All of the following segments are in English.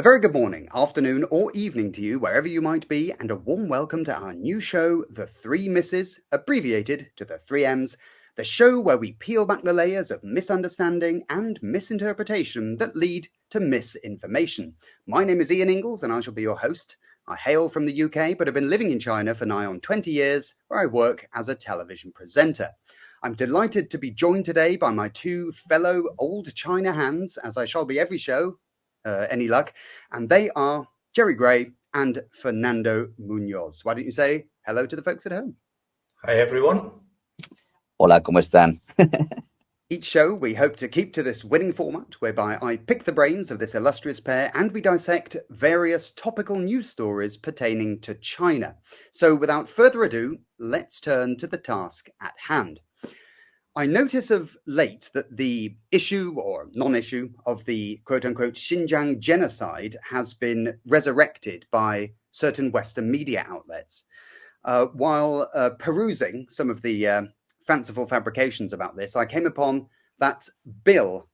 A very good morning, afternoon, or evening to you, wherever you might be, and a warm welcome to our new show, The Three Misses, abbreviated to the 3Ms, the show where we peel back the layers of misunderstanding and misinterpretation that lead to misinformation. My name is Ian Ingalls, and I shall be your host. I hail from the UK, but have been living in China for nigh on 20 years, where I work as a television presenter. I'm delighted to be joined today by my two fellow old China hands, as I shall be every show, any luck, and they are Jerry Gray and Fernando Munoz. Why don't you say hello to the folks at home? Hi, everyone. Hola, ¿cómo están? Each show, we hope to keep to this winning format, whereby I pick the brains of this illustrious pair and we dissect various topical news stories pertaining to China. So without further ado, let's turn to the task at hand. I notice of late that the issue or non-issue of the quote-unquote Xinjiang genocide has been resurrected by certain Western media outlets. While perusing some of the fanciful fabrications about this, I came upon that bill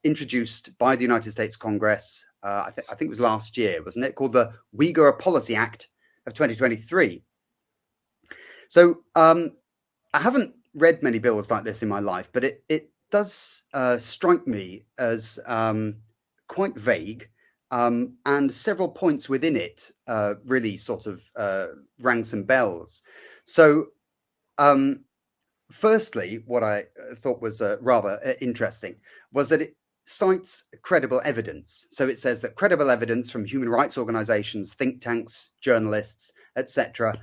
introduced by the United States Congress, I think it was last year, wasn't it, called the Uyghur Policy Act of 2023. So I haven't read many bills like this in my life, but it does strike me as quite vague, and several points within it really sort of rang some bells. So firstly, what I thought was rather interesting was that it cites credible evidence. So it says that credible evidence from human rights organizations, think tanks, journalists, etc.,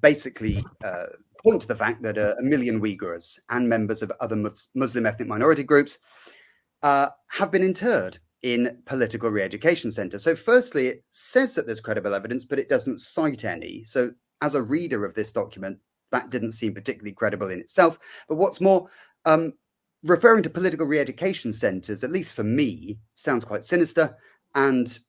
basically point to the fact that a million Uyghurs and members of other Muslim ethnic minority groups have been interred in political re-education centres. So firstly, it says that there's credible evidence, but it doesn't cite any. So as a reader of this document, that didn't seem particularly credible in itself. But what's more, referring to political re-education centres, at least for me, sounds quite sinister and,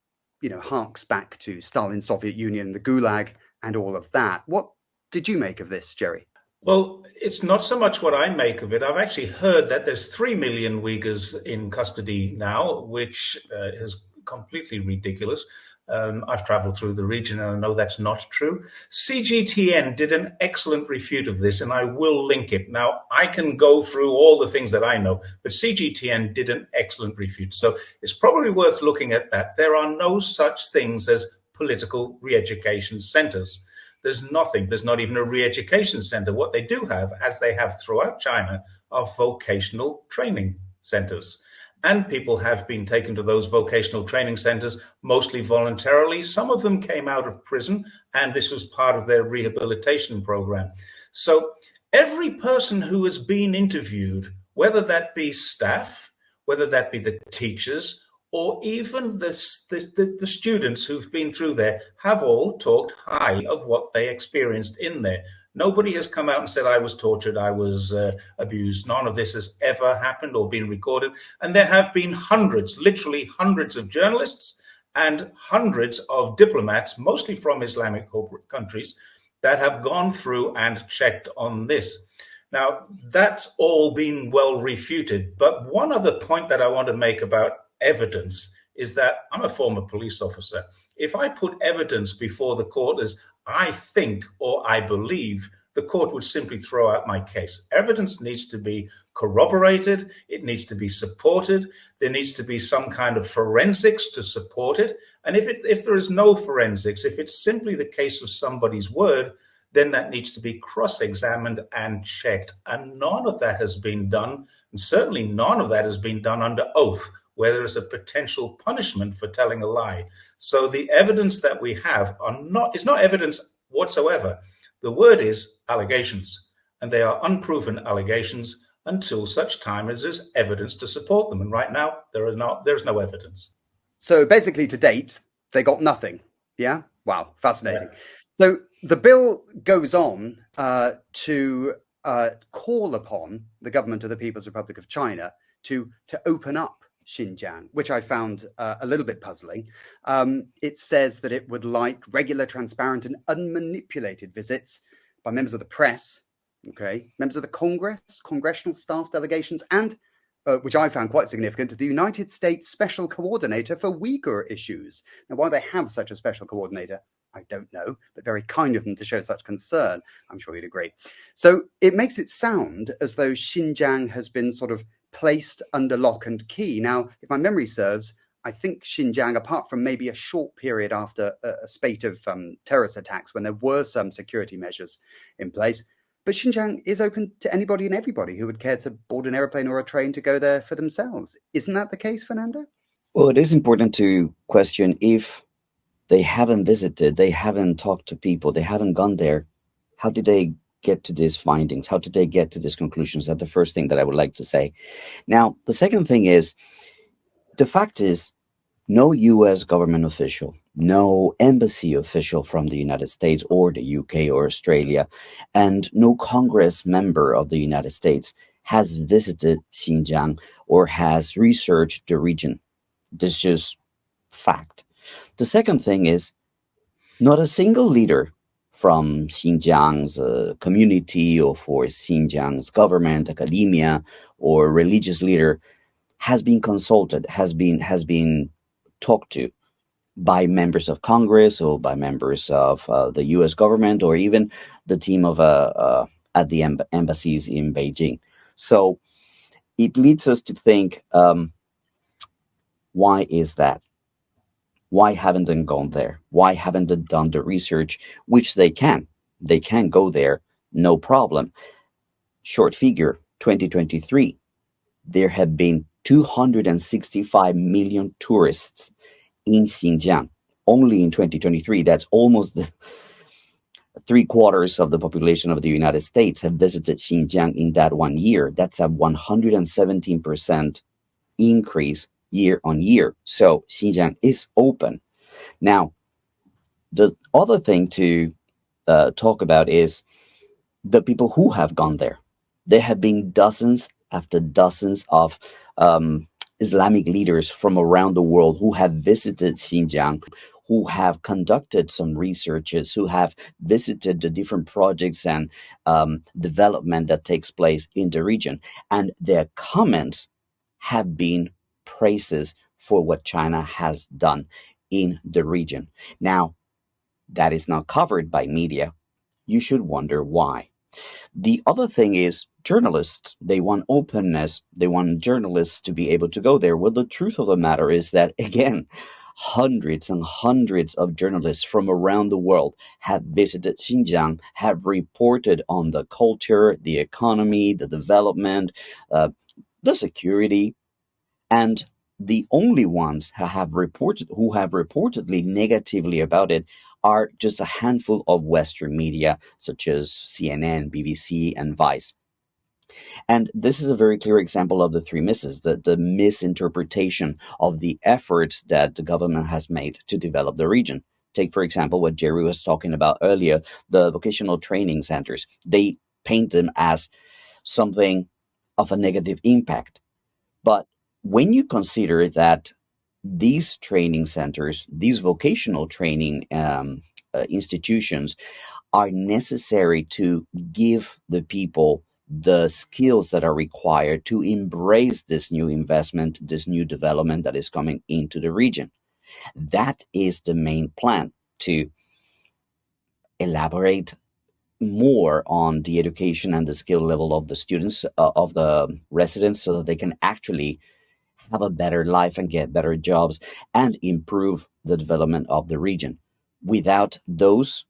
harks back to Stalin's Soviet Union, the Gulag, and all of that. What did you make of this, Jerry? Well, it's not so much what I make of it. I've actually heard that there's 3 million Uyghurs in custody now, which is completely ridiculous. I've traveled through the region and I know that's not true. CGTN did an excellent refute of this, and I will link it. Now, I can go through all the things that I know, but CGTN did an excellent refute. So it's probably worth looking at that. There are no such things as political re-education centers. There's nothing. There's not even a re-education center. What they do have, as they have throughout China, are vocational training centers. And people have been taken to those vocational training centers, mostly voluntarily. Some of them came out of prison, and this was part of their rehabilitation program. So every person who has been interviewed, whether that be staff, whether that be the teachers, or even the students who've been through there, have all talked highly of what they experienced in there. Nobody has come out and said, I was tortured, I was abused. None of this has ever happened or been recorded. And there have been hundreds, literally hundreds of journalists and hundreds of diplomats, mostly from Islamic countries, that have gone through and checked on this. Now, that's all been well refuted. But one other point that I want to make about evidence is that I'm a former police officer. If I put evidence before the court as I think or I believe, the court would simply throw out my case. Evidence needs to be corroborated. It needs to be supported. There needs to be some kind of forensics to support it. And if there is no forensics, if it's simply the case of somebody's word, then that needs to be cross-examined and checked. And none of that has been done. And certainly none of that has been done under oath, where there is a potential punishment for telling a lie. So the evidence that we have is not evidence whatsoever. The word is allegations, and they are unproven allegations until such time as there's evidence to support them. And right now, there's no evidence. So basically, to date, they got nothing. Yeah? Wow, fascinating. Yeah. So the bill goes on to call upon the government of the People's Republic of China to open up Xinjiang, which I found a little bit puzzling. It says that it would like regular, transparent and unmanipulated visits by members of the press, members of the Congress, congressional staff delegations, and which I found quite significant, the United States Special Coordinator for Uyghur Issues. Now, why they have such a special coordinator, I don't know, but very kind of them to show such concern. I'm sure you'd agree. So it makes it sound as though Xinjiang has been sort of placed under lock and key. Now, if my memory serves, I think Xinjiang, apart from maybe a short period after a spate of terrorist attacks when there were some security measures in place, but Xinjiang is open to anybody and everybody who would care to board an aeroplane or a train to go there for themselves. Isn't that the case, Fernando? Well, it is important to question if they haven't visited, they haven't talked to people, they haven't gone there. How did they get to these findings? How did they get to these conclusions? That's the first thing that I would like to say. Now, the second thing is, the fact is, no U.S. government official, no embassy official from the United States or the UK or Australia, and no Congress member of the United States has visited Xinjiang or has researched the region. This is just fact. The second thing is, not a single leader from Xinjiang's community or for Xinjiang's government, academia, or religious leader has been consulted, has been talked to by members of Congress or by members of the U.S. government or even the team of at the embassies in Beijing. So it leads us to think, why is that? Why haven't they gone there? Why haven't they done the research, which they can? They can go there, no problem. Short figure, 2023, there have been 265 million tourists in Xinjiang. Only in 2023, that's almost 3/4 of the population of the United States have visited Xinjiang in that 1 year. That's a 117% increase year on year. So Xinjiang is open. Now, the other thing to talk about is the people who have gone there. There have been dozens after dozens of Islamic leaders from around the world who have visited Xinjiang, who have conducted some researches, who have visited the different projects and development that takes place in the region. And their comments have been praises for what China has done in the region. Now, that is not covered by media. You should wonder why. The other thing is journalists. They want openness. They want journalists to be able to go there. Well, the truth of the matter is that, again, hundreds and hundreds of journalists from around the world have visited Xinjiang, have reported on the culture, the economy, the development, the security, and the only ones who have reportedly negatively about it are just a handful of Western media, such as CNN, BBC, and Vice. And this is a very clear example of the three misses, the misinterpretation of the efforts that the government has made to develop the region. Take, for example, what Jerry was talking about earlier, the vocational training centers. They paint them as something of a negative impact. But when you consider that these training centers, these vocational training institutions are necessary to give the people the skills that are required to embrace this new investment, this new development that is coming into the region. That is the main plan, to elaborate more on the education and the skill level of the students, of the residents, so that they can actually have a better life and get better jobs and improve the development of the region. Without those,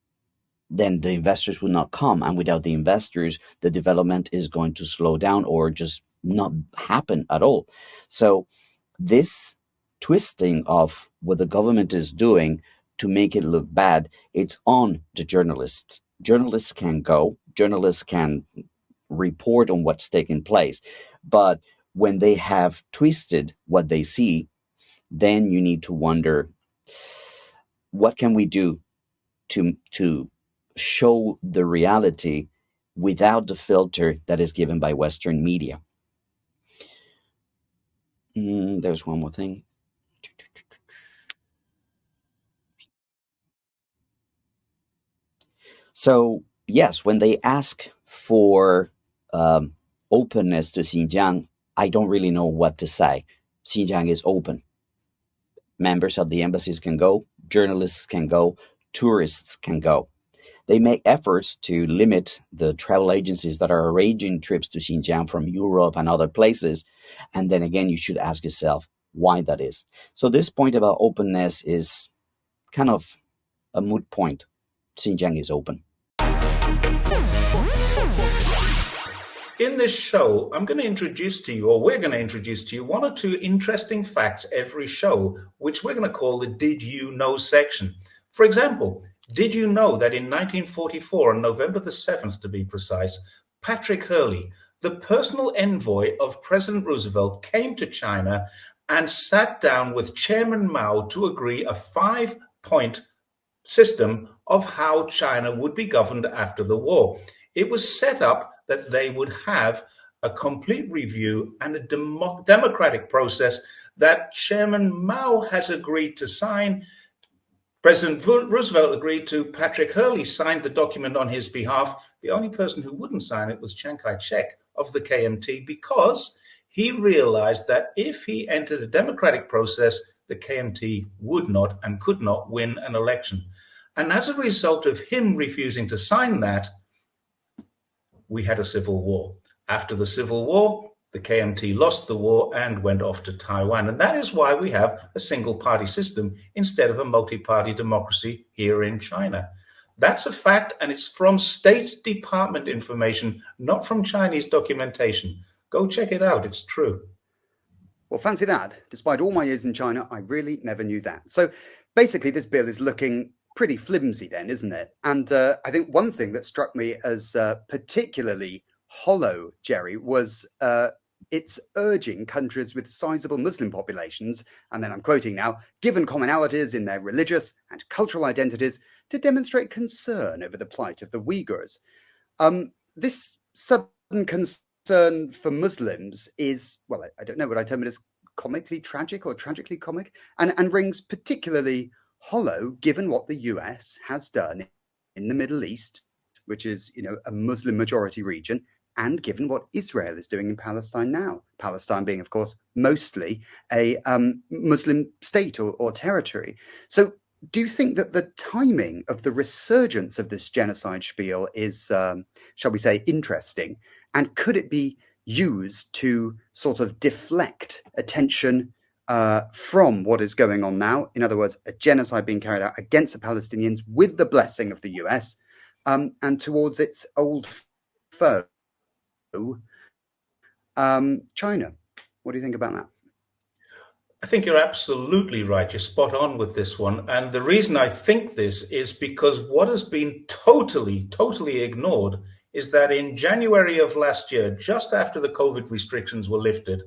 then the investors will not come. And without the investors, the development is going to slow down or just not happen at all. So this twisting of what the government is doing to make it look bad, it's on the journalists. Journalists can go, journalists can report on what's taking place. But when they have twisted what they see, then you need to wonder, what can we do to show the reality without the filter that is given by Western media? There's one more thing. So, yes, when they ask for openness to Xinjiang, I don't really know what to say. Xinjiang is open. Members of the embassies can go, journalists can go, tourists can go. They make efforts to limit the travel agencies that are arranging trips to Xinjiang from Europe and other places. And then again, you should ask yourself why that is. So this point about openness is kind of a moot point. Xinjiang is open. In this show, I'm going to introduce to you, or we're going to introduce to you, one or two interesting facts every show, which we're going to call the Did You Know section. For example, did you know that in 1944, on November the 7th to be precise, Patrick Hurley, the personal envoy of President Roosevelt, came to China and sat down with Chairman Mao to agree a 5-point system of how China would be governed after the war. It was set up that they would have a complete review and a democratic process that Chairman Mao has agreed to sign. President Roosevelt agreed to. Patrick Hurley signed the document on his behalf. The only person who wouldn't sign it was Chiang Kai-shek of the KMT, because he realized that if he entered a democratic process, the KMT would not and could not win an election. And as a result of him refusing to sign that, we had a civil war. After the Civil War, the KMT lost the war and went off to Taiwan. And that is why we have a single-party system instead of a multi-party democracy here in China. That's a fact, and it's from State Department information, not from Chinese documentation. Go check it out. It's true. Well, fancy that. Despite all my years in China, I really never knew that. So basically, this bill is looking pretty flimsy then, isn't it? And I think one thing that struck me as particularly hollow, Jerry, was it's urging countries with sizable Muslim populations, and then I'm quoting now, given commonalities in their religious and cultural identities, to demonstrate concern over the plight of the Uyghurs. This sudden concern for Muslims is, well, I don't know, would I term it as comically tragic or tragically comic? And rings particularly hollow given what the US has done in the Middle East, which is, a Muslim majority region, and given what Israel is doing in Palestine now. Palestine being, of course, mostly a Muslim state or territory. So do you think that the timing of the resurgence of this genocide spiel is, shall we say, interesting? And could it be used to sort of deflect attention from what is going on now? In other words, a genocide being carried out against the Palestinians with the blessing of the US, and towards its old foe, China. What do you think about that? I think you're absolutely right. You're spot on with this one. And the reason I think this is because what has been totally ignored is that in January of last year, just after the COVID restrictions were lifted,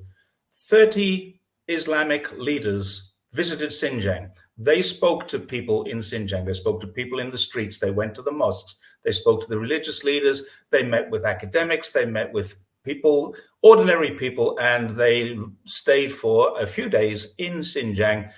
30 Islamic leaders visited Xinjiang. They spoke to people in Xinjiang. They spoke to people in the streets. They went to the mosques. They spoke to the religious leaders. They met with academics. They met with people, ordinary people, and they stayed for a few days in Xinjiang.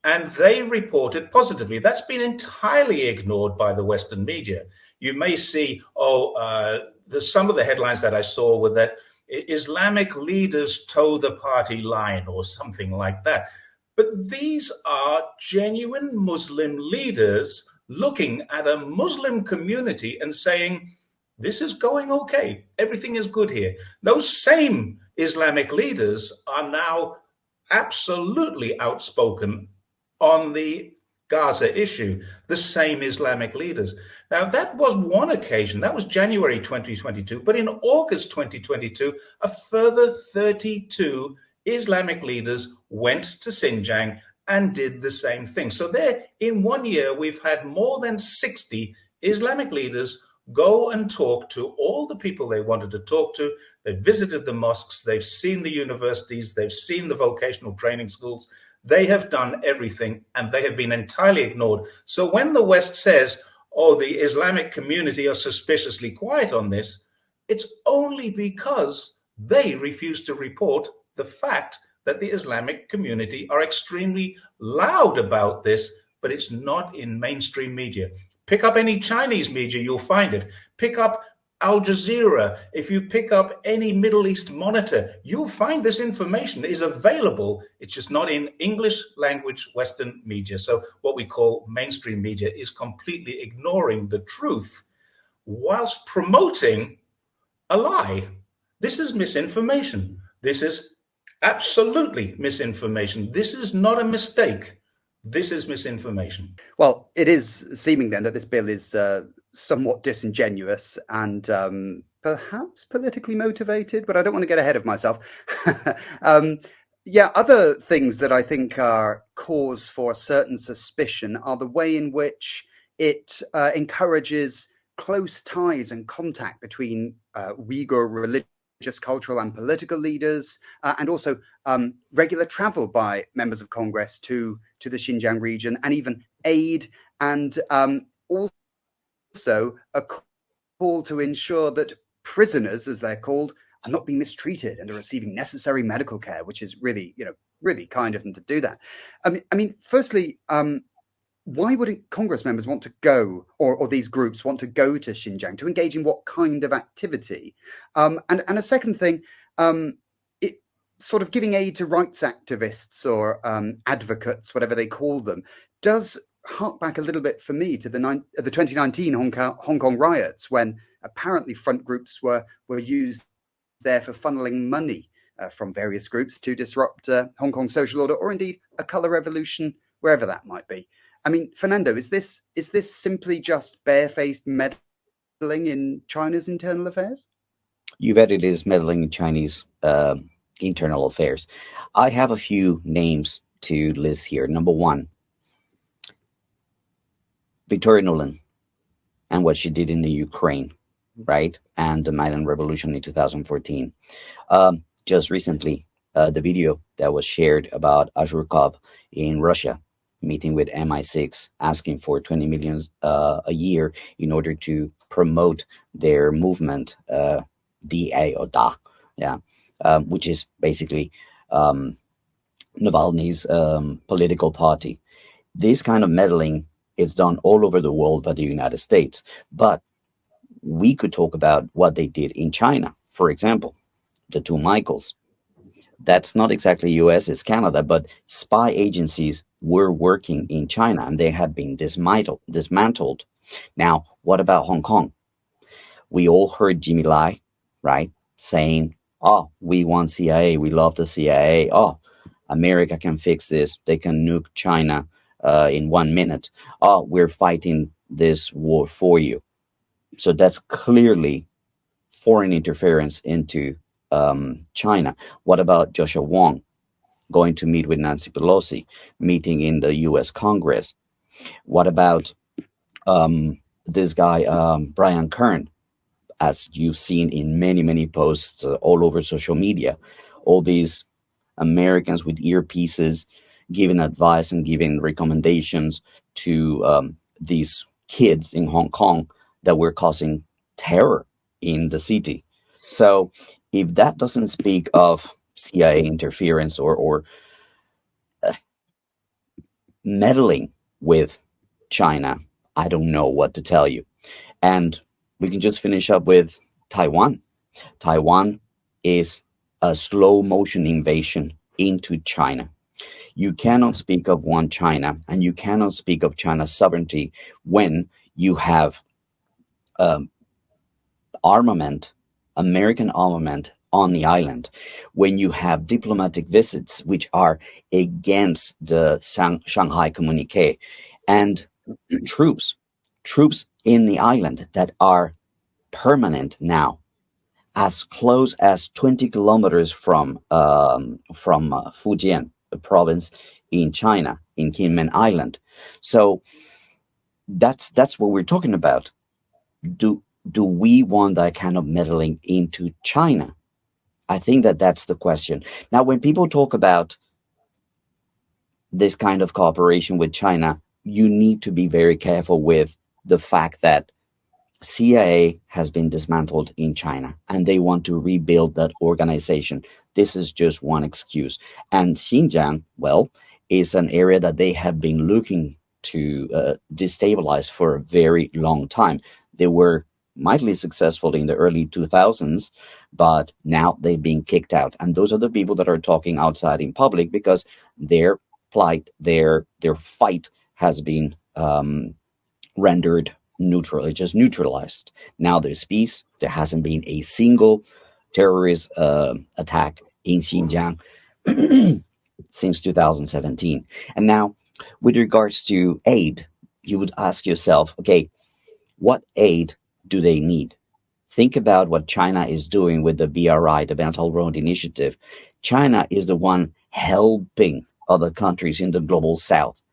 And they reported positively. That's been entirely ignored by the Western media. You may see, some of the headlines that I saw were that Islamic leaders toe the party line or something like that. But these are genuine Muslim leaders looking at a Muslim community and saying, this is going okay. Everything is good here. Those same Islamic leaders are now absolutely outspoken on the Gaza issue, the same Islamic leaders. Now, that was one occasion. That was January 2022. But in August 2022, a further 32 Islamic leaders went to Xinjiang and did the same thing. So there, in 1 year, we've had more than 60 Islamic leaders go and talk to all the people they wanted to talk to. They've visited the mosques. They've seen the universities. They've seen the vocational training schools. They have done everything, and they have been entirely ignored. So when the West says, the Islamic community are suspiciously quiet on this, it's only because they refuse to report the fact that the Islamic community are extremely loud about this, but it's not in mainstream media. Pick up any Chinese media, you'll find it. Pick up Al Jazeera, if you pick up any Middle East monitor, you'll find this information is available. It's just not in English language Western media. So what we call mainstream media is completely ignoring the truth whilst promoting a lie. This is misinformation. This is absolutely misinformation. This is not a mistake. This is misinformation. Well, it is seeming then that this bill is somewhat disingenuous and perhaps politically motivated, but I don't want to get ahead of myself. Yeah, other things that I think are cause for certain suspicion are the way in which it encourages close ties and contact between Uyghur religious, cultural, and political leaders, and also regular travel by members of Congress to the Xinjiang region, and even aid, and also a call to ensure that prisoners, as they're called, are not being mistreated and are receiving necessary medical care, which is really, really kind of them to do that. I mean, firstly, why wouldn't Congress members want to go, or these groups want to go to Xinjiang to engage in what kind of activity? And a second thing, it sort of giving aid to rights activists or advocates, whatever they call them, does hark back a little bit for me to the 2019 Hong Kong riots, when apparently front groups were used there for funneling money from various groups to disrupt Hong Kong's social order, or indeed a colour revolution, wherever that might be. I mean, Fernando, is this simply just barefaced meddling in China's internal affairs? You bet it is meddling in Chinese internal affairs. I have a few names to list here. Number one, Victoria Nuland and what she did in the Ukraine, right? And the Maidan Revolution in 2014. Just recently, the video that was shared about Azhurkov in Russia, meeting with MI6, asking for 20 million a year in order to promote their movement, DA or DA, which is basically Navalny's political party. This kind of meddling is done all over the world by the United States. But we could talk about what they did in China. For example, the two Michaels. That's not exactly US, it's Canada, but spy agencies were working in China and they had been dismantled. Now, what about Hong Kong? We all heard Jimmy Lai, right, saying, oh, we want CIA, we love the CIA. Oh, America can fix this. They can nuke China in 1 minute. Oh, we're fighting this war for you. So that's clearly foreign interference into China. What about Joshua Wong going to meet with Nancy Pelosi, meeting in the U.S. Congress? What about this guy, Brian Kern, as you've seen in many, many posts all over social media, all these Americans with earpieces giving advice and giving recommendations to these kids in Hong Kong that were causing terror in the city. So if that doesn't speak of CIA interference or meddling with China, I don't know what to tell you. And we can just finish up with Taiwan. Taiwan is a slow motion invasion into China. You cannot speak of one China and you cannot speak of China's sovereignty when you have armament, American armament on the island, when you have diplomatic visits which are against the Shanghai Communique, and troops in the island that are permanent now, as close as 20 kilometers from Fujian, the province in China, in Kinmen Island. So that's what we're talking about. Do we want that kind of meddling into China? I think that's the question. Now, when people talk about this kind of cooperation with China, you need to be very careful with the fact that CIA has been dismantled in China and they want to rebuild that organization. This is just one excuse. And Xinjiang, well, is an area that they have been looking to destabilize for a very long time. They were mightily successful in the early 2000s, but now they've been kicked out. And those are the people that are talking outside in public because their plight, their fight has been rendered neutral. It's just neutralized. Now there's peace. There hasn't been a single terrorist attack in Xinjiang since 2017. And now, with regards to aid, you would ask yourself, okay, what aid do they need? Think about what China is doing with the BRI, the Belt and Road Initiative. China is the one helping other countries in the global south.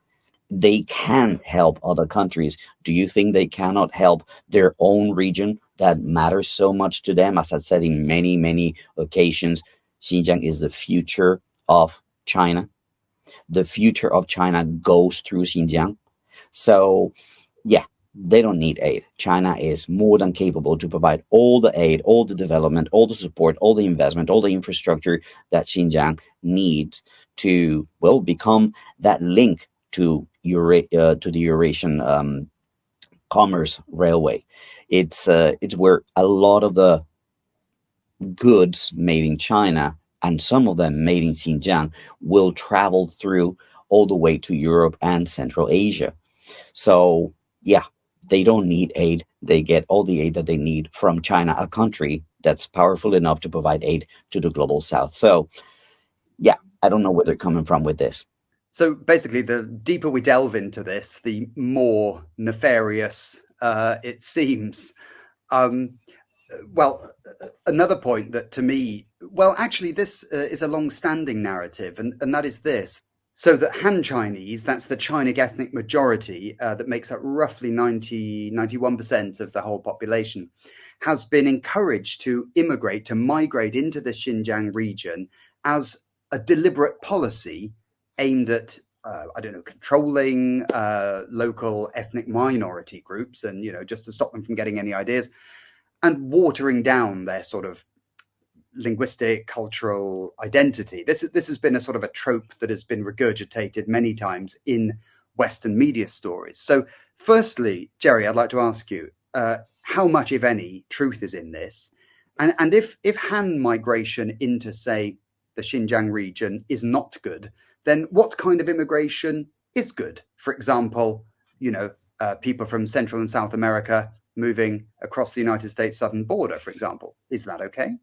They can help other countries. Do you think they cannot help their own region that matters so much to them? As I've said in many, many occasions, Xinjiang is the future of China. The future of China goes through Xinjiang. So, yeah, they don't need aid. China is more than capable to provide all the aid, all the development, all the support, all the investment, all the infrastructure that Xinjiang needs to, well, become that link to the Eurasian commerce railway. It's where a lot of the goods made in China and some of them made in Xinjiang will travel through all the way to Europe and Central Asia. So, yeah, they don't need aid. They get all the aid that they need from China, a country that's powerful enough to provide aid to the global south. So, yeah, I don't know where they're coming from with this. So basically, the deeper we delve into this, the more nefarious it seems. Well, another point that to me, well, actually, this is a long-standing narrative, and that is this. So that Han Chinese, that's the Chinik ethnic majority that makes up roughly 91% of the whole population, has been encouraged to immigrate, to migrate into the Xinjiang region as a deliberate policy aimed at, controlling local ethnic minority groups and, just to stop them from getting any ideas and watering down their sort of linguistic, cultural identity. This has been a sort of a trope that has been regurgitated many times in Western media stories. So firstly, Jerry, I'd like to ask you, how much, if any, truth is in this? And if Han migration into, say, the Xinjiang region is not good, then what kind of immigration is good? For example, people from Central and South America moving across the United States southern border, for example. Is that okay?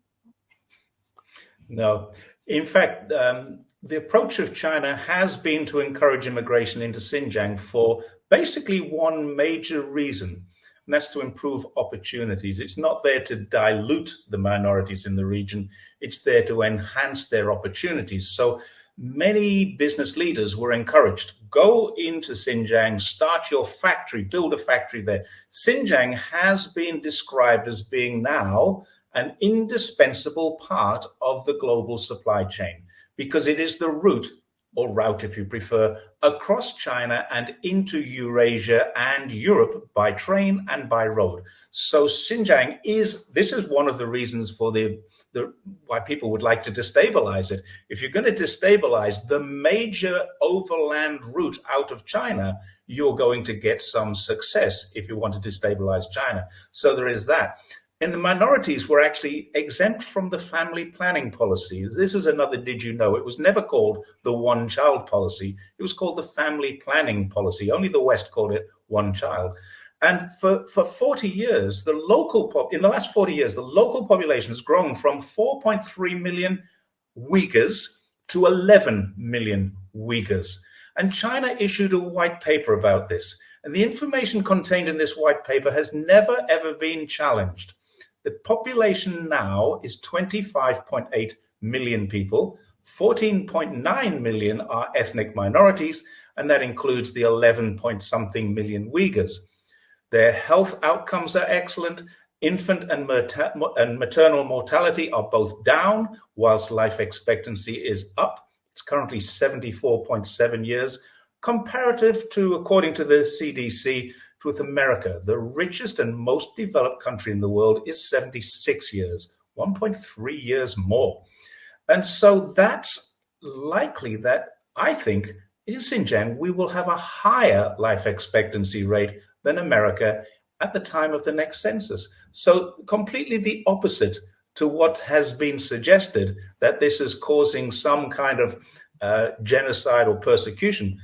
No. In fact, the approach of China has been to encourage immigration into Xinjiang for basically one major reason, and that's to improve opportunities. It's not there to dilute the minorities in the region. It's there to enhance their opportunities. So many business leaders were encouraged, go into Xinjiang, start your factory, build a factory there. Xinjiang has been described as being now an indispensable part of the global supply chain because it is the route, or route if you prefer, across China and into Eurasia and Europe by train and by road. So Xinjiang this is one of the reasons for why people would like to destabilize it. If you're going to destabilize the major overland route out of China, you're going to get some success if you want to destabilize China. So there is that. And the minorities were actually exempt from the family planning policy. This is another did you know. It was never called the one-child policy. It was called the family planning policy. Only the West called it one child. And for 40 years, in the last 40 years, the local population has grown from 4.3 million Uyghurs to 11 million Uyghurs. And China issued a white paper about this. And the information contained in this white paper has never, ever been challenged. The population now is 25.8 million people. 14.9 million are ethnic minorities, and that includes the 11-point-something million Uyghurs. Their health outcomes are excellent. Infant and maternal mortality are both down, whilst life expectancy is up. It's currently 74.7 years, comparative to, according to the CDC, with America. The richest and most developed country in the world is 76 years, 1.3 years more. And so that's likely that I think in Xinjiang we will have a higher life expectancy rate than America at the time of the next census. So completely the opposite to what has been suggested, that this is causing some kind of genocide or persecution.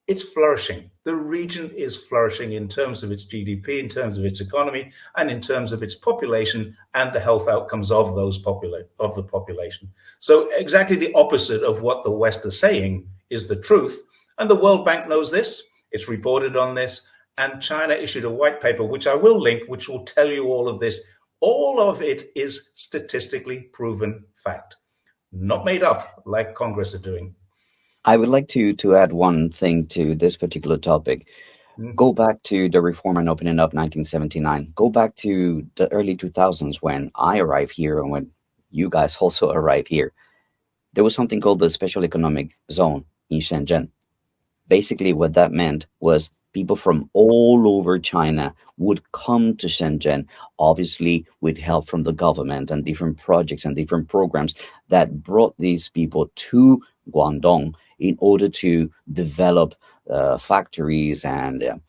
It's flourishing. The region is flourishing in terms of its GDP, in terms of its economy, and in terms of its population and the health outcomes of the population. So exactly the opposite of what the West is saying is the truth. And the World Bank knows this. It's reported on this. And China issued a white paper, which I will link, which will tell you all of this. All of it is statistically proven fact, not made up like Congress are doing. I would like to add one thing to this particular topic. Go back to the reform and opening up 1979. Go back to the early 2000s when I arrived here and when you guys also arrived here. There was something called the Special Economic Zone in Shenzhen. Basically, what that meant was people from all over China would come to Shenzhen, obviously with help from the government and different projects and different programs that brought these people to Guangdong in order to develop factories and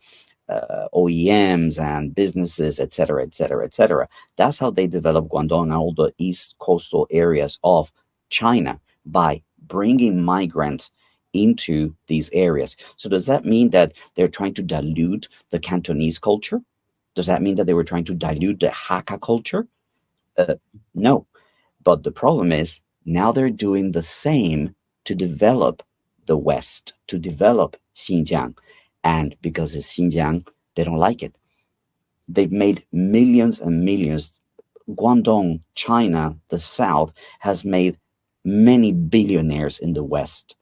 OEMs and businesses, etc., etc., etc. That's how they developed Guangdong and all the east coastal areas of China, by bringing migrants into these areas. So does that mean that they're trying to dilute the Cantonese culture? Does that mean that they were trying to dilute the Hakka culture? No. But the problem is now they're doing the same to develop the West, to develop Xinjiang. And because it's Xinjiang, they don't like it. They've made millions and millions. Guangdong, China, the South, has made many billionaires in the West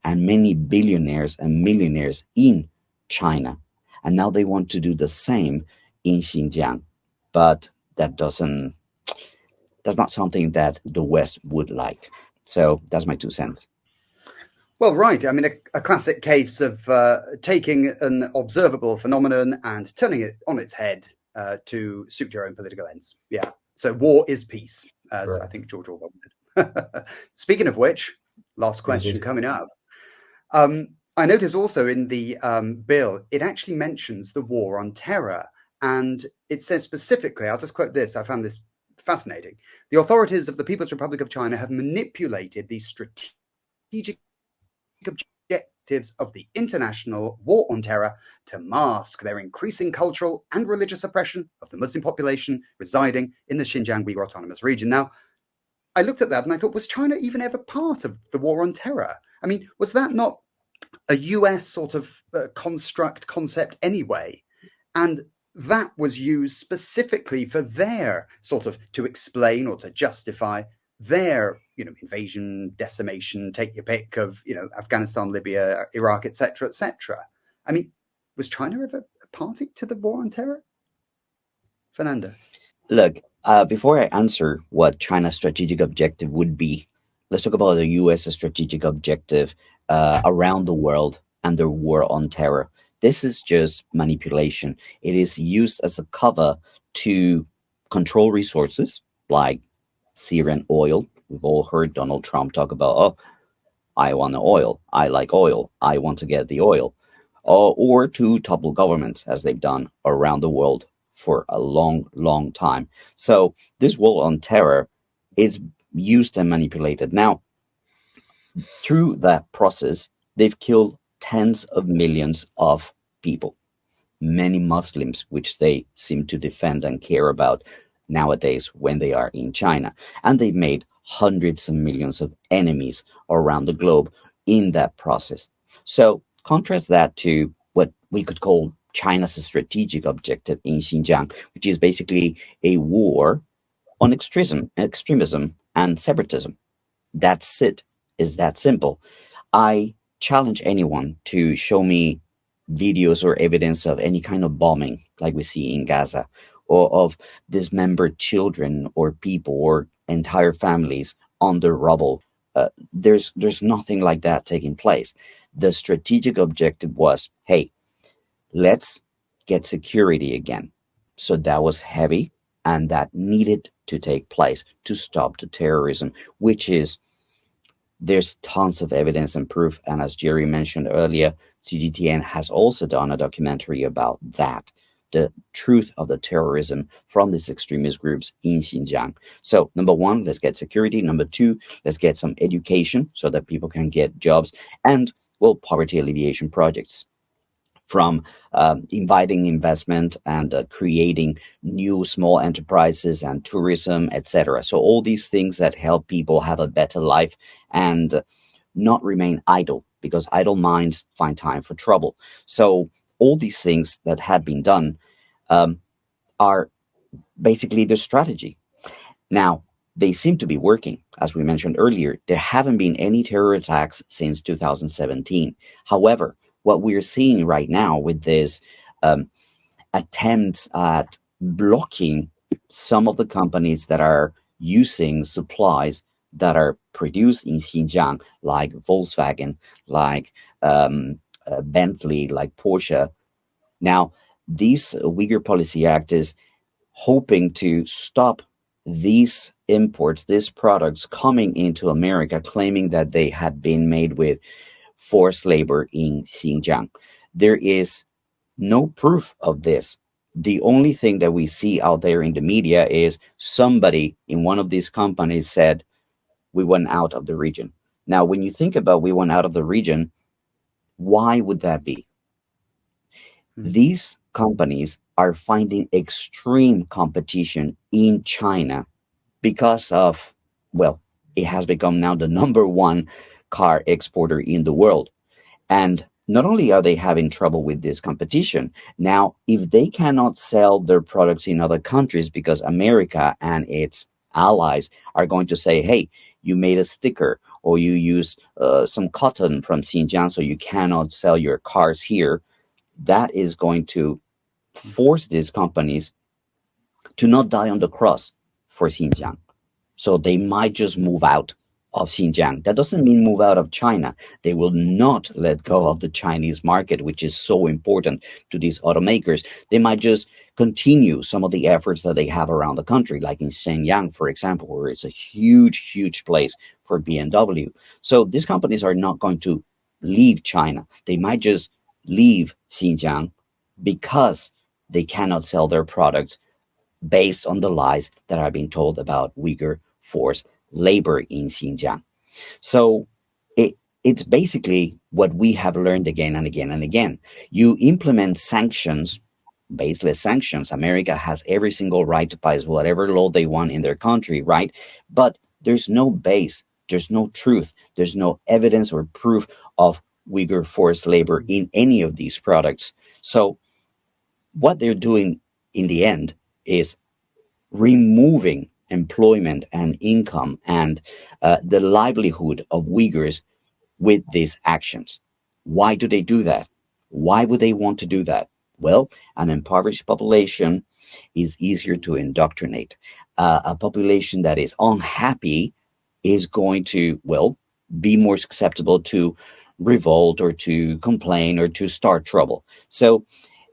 and many billionaires and millionaires in China. And now they want to do the same in Xinjiang. But that's not something that the West would like. So that's my 2 cents. Well, right. I mean, a classic case of taking an observable phenomenon and turning it on its head to suit your own political ends. Yeah. So war is peace, as right. I think George Orwell said. Speaking of which, last question coming up. I notice also in the bill, it actually mentions the war on terror. And it says specifically, I'll just quote this, I found this fascinating. The authorities of the People's Republic of China have manipulated the strategic objectives of the international war on terror to mask their increasing cultural and religious oppression of the Muslim population residing in the Xinjiang Uyghur Autonomous Region. Now, I looked at that and I thought, was China even ever part of the war on terror? I mean, was that not a US sort of concept anyway? And that was used specifically for their sort of, to explain or to justify their, invasion, decimation, take your pick of, Afghanistan, Libya, Iraq, etc., etc. I mean, was China ever a party to the war on terror? Fernando. Look, before I answer what China's strategic objective would be, let's talk about the U.S. strategic objective around the world and the war on terror. This is just manipulation. It is used as a cover to control resources like Syrian oil. We've all heard Donald Trump talk about, I want the oil. I like oil. I want to get the oil. Or to topple governments, as they've done around the world for a long, long time. So this war on terror is used and manipulated. Now, through that process, they've killed tens of millions of people, many Muslims, which they seem to defend and care about nowadays when they are in China. And they've made hundreds of millions of enemies around the globe in that process. So contrast that to what we could call China's strategic objective in Xinjiang, which is basically a war on extremism and separatism. That's it. Is that simple? I challenge anyone to show me videos or evidence of any kind of bombing like we see in Gaza, or of dismembered children or people or entire families on the rubble. There's nothing like that taking place. The strategic objective was, hey, let's get security again. So that was heavy, and that needed to take place to stop the terrorism, which is, there's tons of evidence and proof. And as Jerry mentioned earlier, CGTN has also done a documentary about that. the truth of the terrorism from these extremist groups in Xinjiang. So, number one, let's get security. Number two, let's get some education so that people can get jobs and, well, poverty alleviation projects, from inviting investment and creating new small enterprises and tourism, etc. So all these things that help people have a better life and not remain idle, because idle minds find time for trouble. So all these things that had been done are basically the strategy. Now, they seem to be working. As we mentioned earlier, there haven't been any terror attacks since 2017. However, what we're seeing right now with this attempts at blocking some of the companies that are using supplies that are produced in Xinjiang, like Volkswagen, like Bentley, like Porsche. Now, this Uyghur Policy Act is hoping to stop these imports, these products coming into America, claiming that they had been made with forced labor in Xinjiang. There is no proof of this. The only thing that we see out there in the media is somebody in one of these companies said, we went out of the region. Now, when you think about we went out of the region, why would that be? These companies are finding extreme competition in China because of, well, it has become now the number one car exporter in the world. And not only are they having trouble with this competition, now, if they cannot sell their products in other countries because America and its allies are going to say, hey, you made a sticker or you use some cotton from Xinjiang, so you cannot sell your cars here, that is going to force these companies to not die on the cross for Xinjiang. So they might just move out of Xinjiang. That doesn't mean move out of China. They will not let go of the Chinese market, which is so important to these automakers. They might just continue some of the efforts that they have around the country, like in Xinjiang, for example, where it's a huge, huge place for BMW. So these companies are not going to leave China. They might just leave Xinjiang because they cannot sell their products based on the lies that are being told about Uyghur forced labor in Xinjiang. So it's basically what we have learned again and again and again. You implement sanctions, baseless sanctions. America has every single right to pass whatever law they want in their country, right? But there's no base, there's no truth, there's no evidence or proof of Uyghur forced labor in any of these products. So what they're doing in the end is removing employment and income and the livelihood of Uyghurs with these actions. Why do they do that? Why would they want to do that? Well, an impoverished population is easier to indoctrinate. A population that is unhappy is going to, well, be more susceptible to revolt or to complain or to start trouble. So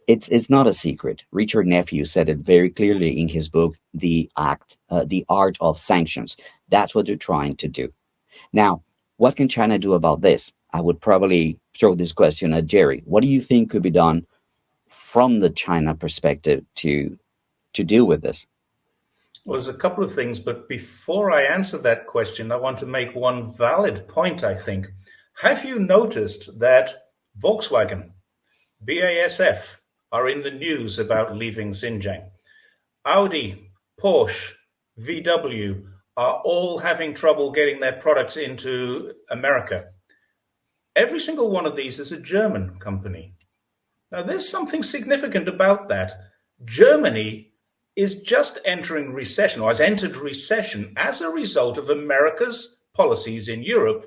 it's not a secret. Richard Nephew said it very clearly in his book, The Art of Sanctions. That's what they're trying to do. Now, what can China do about this? I would probably throw this question at Jerry. What do you think could be done from the China perspective to deal with this? Well, there's a couple of things, but before I answer that question, I want to make one valid point, I think. Have you noticed that Volkswagen, BASF, are in the news about leaving Xinjiang? Audi, Porsche, VW are all having trouble getting their products into America. Every single one of these is a German company. Now, there's something significant about that. Germany is just entering recession, or has entered recession as a result of America's policies in Europe.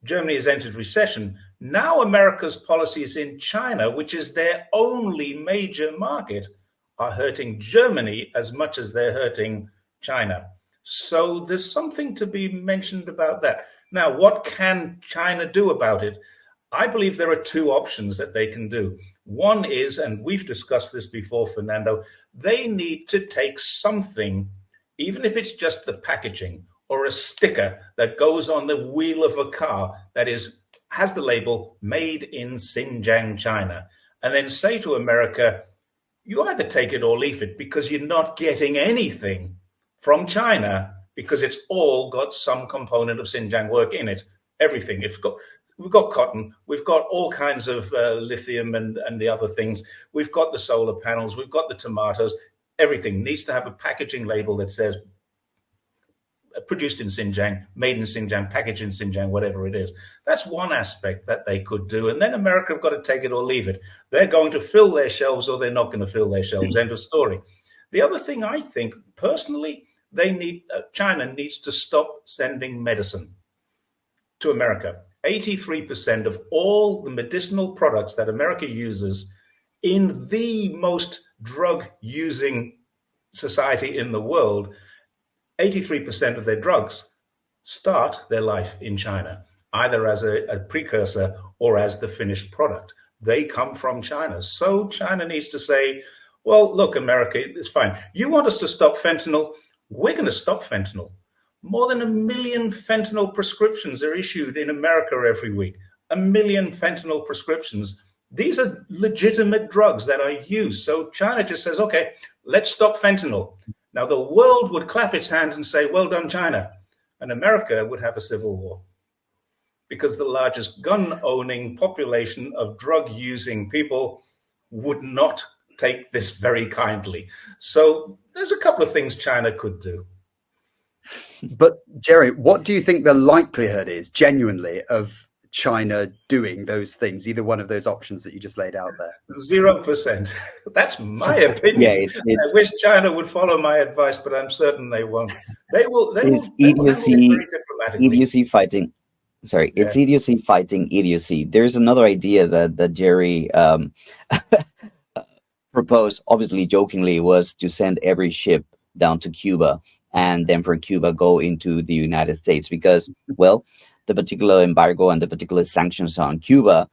Germany has entered recession. Now America's policies in China, which is their only major market, are hurting Germany as much as they're hurting China. So there's something to be mentioned about that. Now, what can China do about it? I believe there are two options that they can do. One is, and we've discussed this before, Fernando, they need to take something, even if it's just the packaging or a sticker that goes on the wheel of a car that has the label "Made in Xinjiang, China," and then say to America, you either take it or leave it, because you're not getting anything from China, because it's all got some component of Xinjiang work in it. Everything. We've got cotton, we've got all kinds of lithium and the other things. We've got the solar panels, we've got the tomatoes. Everything needs to have a packaging label that says produced in Xinjiang, made in Xinjiang, packaged in Xinjiang, whatever it is. That's one aspect that they could do. And then America have got to take it or leave it. They're going to fill their shelves or they're not going to fill their shelves. End of story. The other thing I think, personally, China needs to stop sending medicine to America. 83% of all the medicinal products that America uses in the most drug-using society in the world, 83% of their drugs start their life in China, either as a precursor or as the finished product. They come from China. So China needs to say, well, look, America, it's fine. You want us to stop fentanyl? We're going to stop fentanyl. More than 1 million fentanyl prescriptions are issued in America every week. 1 million fentanyl prescriptions. These are legitimate drugs that are used. So China just says, okay, let's stop fentanyl. Now, the world would clap its hands and say, well done, China. And America would have a civil war, because the largest gun-owning population of drug-using people would not take this very kindly. So there's a couple of things China could do. But, Jerry, what do you think the likelihood is, genuinely, of China doing those things, either one of those options that you just laid out there? 0%. That's my opinion. Yeah, I wish China would follow my advice, but I'm certain they won't. They will idiocy, idiocy fighting. Sorry, yeah. It's idiocy fighting idiocy. There's another idea that Jerry proposed, obviously jokingly, was to send every ship down to Cuba and then from Cuba go into the United States, because, well, the particular embargo and the particular sanctions on Cuba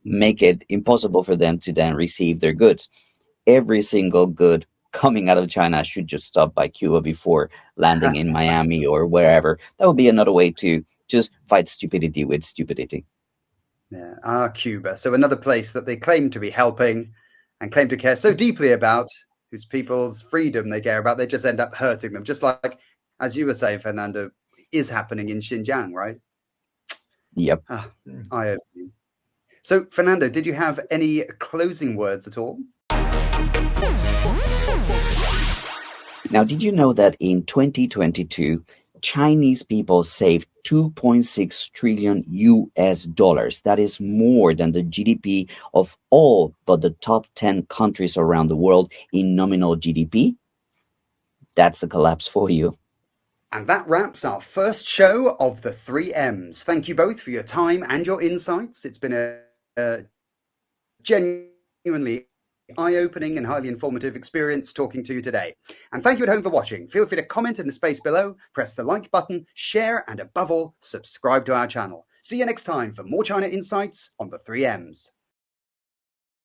make it impossible for them to then receive their goods. Every single good coming out of China should just stop by Cuba before landing in Miami or wherever. That would be another way to just fight stupidity with stupidity. Yeah, Cuba. So another place that they claim to be helping and claim to care so deeply about, whose people's freedom they care about, they just end up hurting them. Just like, as you were saying, Fernando, is happening in Xinjiang, right? Yep. Eye-opening. So, Fernando, did you have any closing words at all? Now, did you know that in 2022, Chinese people saved 2.6 trillion US dollars? That is more than the GDP of all but the top 10 countries around the world in nominal GDP. That's the collapse for you. And that wraps our first show of the 3 M's. Thank you both for your time and your insights. It's been a genuinely eye-opening and highly informative experience talking to you today. And thank you at home for watching. Feel free to comment in the space below, press the like button, share, and above all, subscribe to our channel. See you next time for more China insights on the 3 M's.